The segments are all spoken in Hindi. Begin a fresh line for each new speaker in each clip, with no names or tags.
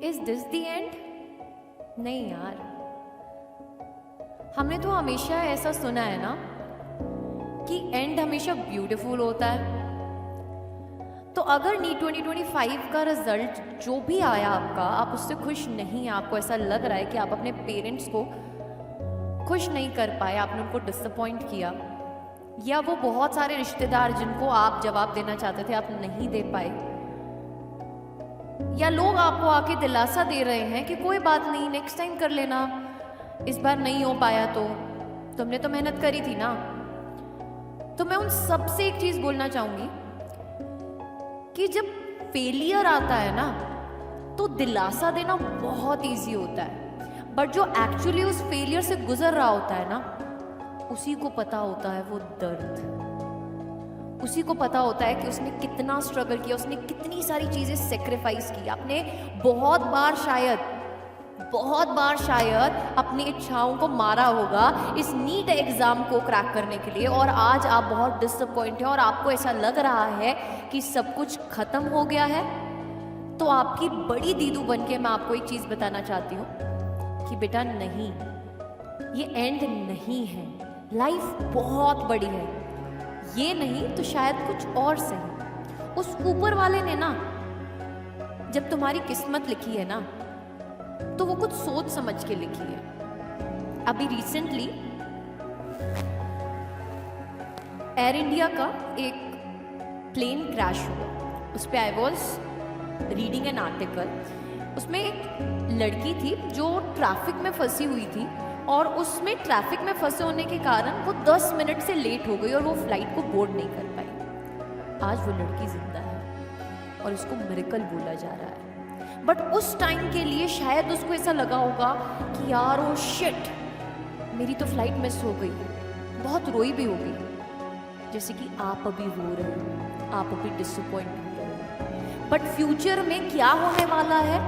Is this the end? नहीं यार, हमने तो हमेशा ऐसा सुना है ना कि एंड हमेशा ब्यूटीफुल होता है। तो अगर नीट 2025 का रिजल्ट जो भी आया आपका, आप उससे खुश नहीं हैं, आपको ऐसा लग रहा है कि आप अपने पेरेंट्स को खुश नहीं कर पाए, आपने उनको डिसअपॉइंट किया, या वो बहुत सारे रिश्तेदार जिनको आप जवाब देना चाहते थे आप नहीं दे पाए, या लोग आपको आके दिलासा दे रहे हैं कि कोई बात नहीं, नेक्स्ट टाइम कर लेना, इस बार नहीं हो पाया तो तुमने तो मेहनत करी थी ना। तो मैं उन सबसे एक चीज बोलना चाहूंगी कि जब फेलियर आता है ना तो दिलासा देना बहुत इजी होता है, बट जो एक्चुअली उस फेलियर से गुजर रहा होता है ना, उसी को पता होता है वो दर्द, उसी को पता होता है कि उसने कितना स्ट्रगल किया, उसने कितनी सारी चीजें सेक्रीफाइस की। आपने बहुत बार शायद अपनी इच्छाओं को मारा होगा इस नीट एग्जाम को क्रैक करने के लिए, और आज आप बहुत डिसअपॉइंट हैं और आपको ऐसा लग रहा है कि सब कुछ खत्म हो गया है। तो आपकी बड़ी दीदू बनके मैं आपको एक चीज बताना चाहती हूँ कि बेटा नहीं, ये एंड नहीं है, लाइफ बहुत बड़ी है, ये नहीं तो शायद कुछ और सही। उस ऊपर वाले ने ना जब तुम्हारी किस्मत लिखी है ना तो वो कुछ सोच समझ के लिखी है। अभी रिसेंटली एयर इंडिया का एक प्लेन क्रैश हुआ, उस पर I was reading an article. उसमें एक लड़की थी जो ट्रैफिक में फंसी हुई थी, और उसमें ट्रैफिक में फंसे होने के कारण वो 10 मिनट से लेट हो गई और वो फ्लाइट को बोर्ड नहीं कर पाई। आज वो लड़की जिंदा है और इसको मिरेकल बोला जा रहा है, बट उस टाइम के लिए शायद उसको ऐसा लगा होगा कि यार ओ शिट, मेरी तो फ्लाइट मिस हो गई, बहुत रोई भी होगी, जैसे कि आप अभी रो रहे हो, आप अभी डिसअपॉइंट हो रहे हो। बट फ्यूचर में क्या होने वाला है,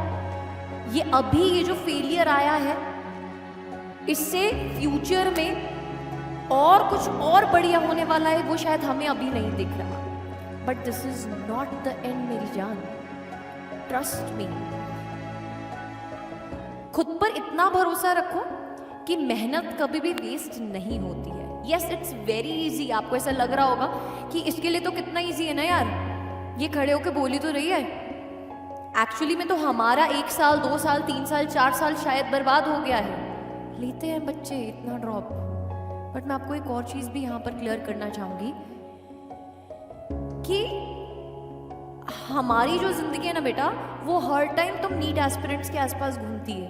ये अभी ये जो फेलियर आया है, इससे फ्यूचर में और कुछ और बढ़िया होने वाला है, वो शायद हमें अभी नहीं दिख रहा। But this is not the end मेरी जान, ट्रस्ट मी। खुद पर इतना भरोसा रखो कि मेहनत कभी भी वेस्ट नहीं होती है। Yes, it's very easy. आपको ऐसा लग रहा होगा कि इसके लिए तो कितना इजी है ना यार, ये खड़े होके बोली तो रही है। एक्चुअली में तो हमारा 1 साल 2 साल 3 साल 4 साल शायद बर्बाद हो गया है। लेते हैं बच्चे इतना ड्रॉप। बट मैं आपको एक और चीज भी यहां पर क्लियर करना चाहूंगी कि हमारी जो जिंदगी है ना बेटा, वो हर टाइम तुम नीट एस्पिरेंट्स के आसपास घूमती है,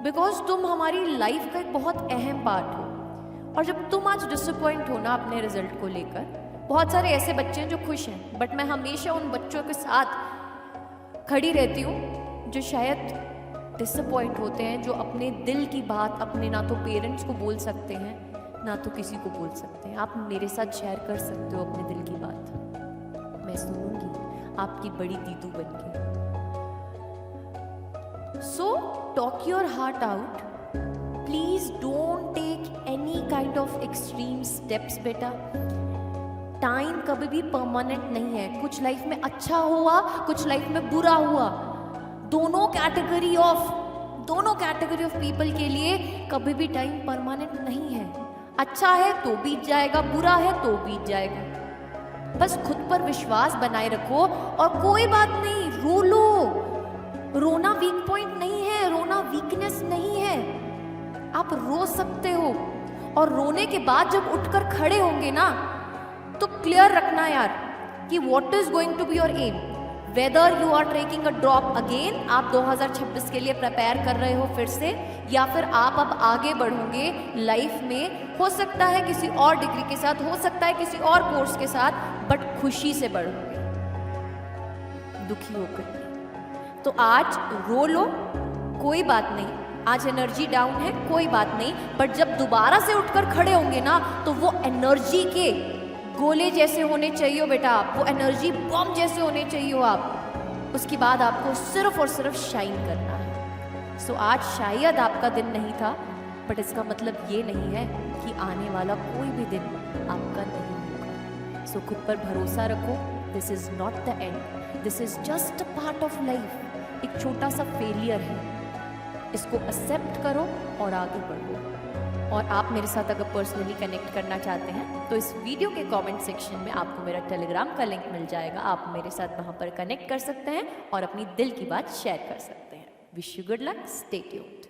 बिकॉज तुम हमारी लाइफ का एक बहुत अहम पार्ट हो। और जब तुम आज डिसअपॉइंट हो ना अपने रिजल्ट को लेकर, बहुत सारे ऐसे बच्चे हैं जो खुश हैं, बट मैं हमेशा उन बच्चों के साथ खड़ी रहती हूँ जो शायद डिसअपॉइंट होते हैं, जो अपने दिल की बात अपने ना तो पेरेंट्स को बोल सकते हैं ना तो किसी को बोल सकते हैं। आप मेरे साथ शेयर कर सकते हो अपने दिल की बात, मैं सुनूंगी आपकी बड़ी दीदू बनके। So talk your heart out, please don't take any kind of extreme steps बेटा। टाइम कभी भी परमानेंट नहीं है, कुछ लाइफ में अच्छा हुआ, कुछ लाइफ में बुरा हुआ। दोनों कैटेगरी ऑफ पीपल के लिए कभी भी टाइम परमानेंट नहीं है। अच्छा है तो बीत जाएगा, बुरा है तो बीत जाएगा। बस खुद पर विश्वास बनाए रखो, और कोई बात नहीं, रो लो। रोना वीक पॉइंट नहीं है, रोना वीकनेस नहीं है। आप रो सकते हो, और रोने के बाद जब उठकर खड़े होंगे ना, तो क्लियर रखना यार कि what is going to be your aim, whether you are taking a drop again, आप 2026 के लिए प्रिपेयर कर रहे हो फिर से, या फिर आप अब आगे बढ़ोगे लाइफ में। हो सकता है किसी और डिग्री के साथ, हो सकता है किसी और कोर्स के साथ, बट खुशी से बढ़ोगे, दुखी होकर। तो आज रो लो, कोई बात नहीं, आज एनर्जी डाउन है, कोई बात नहीं, बट जब दोबारा से उठकर खड़े होंगे ना, तो वो एनर्जी के गोले जैसे होने चाहिए बेटा आप, वो एनर्जी बम जैसे होने चाहिए आप। उसके बाद आपको सिर्फ और सिर्फ शाइन करना है। सो आज शायद आपका दिन नहीं था, बट इसका मतलब ये नहीं है कि आने वाला कोई भी दिन आपका नहीं होगा। सो खुद पर भरोसा रखो, this is not the end, this is just a part of life. एक छोटा सा फेलियर है, इसको एक्सेप्ट करो और आगे बढ़ो। और आप मेरे साथ अगर पर्सनली कनेक्ट करना चाहते हैं तो इस वीडियो के कमेंट सेक्शन में आपको मेरा टेलीग्राम का लिंक मिल जाएगा, आप मेरे साथ वहाँ पर कनेक्ट कर सकते हैं और अपनी दिल की बात शेयर कर सकते हैं। Wish you good luck, stay tuned.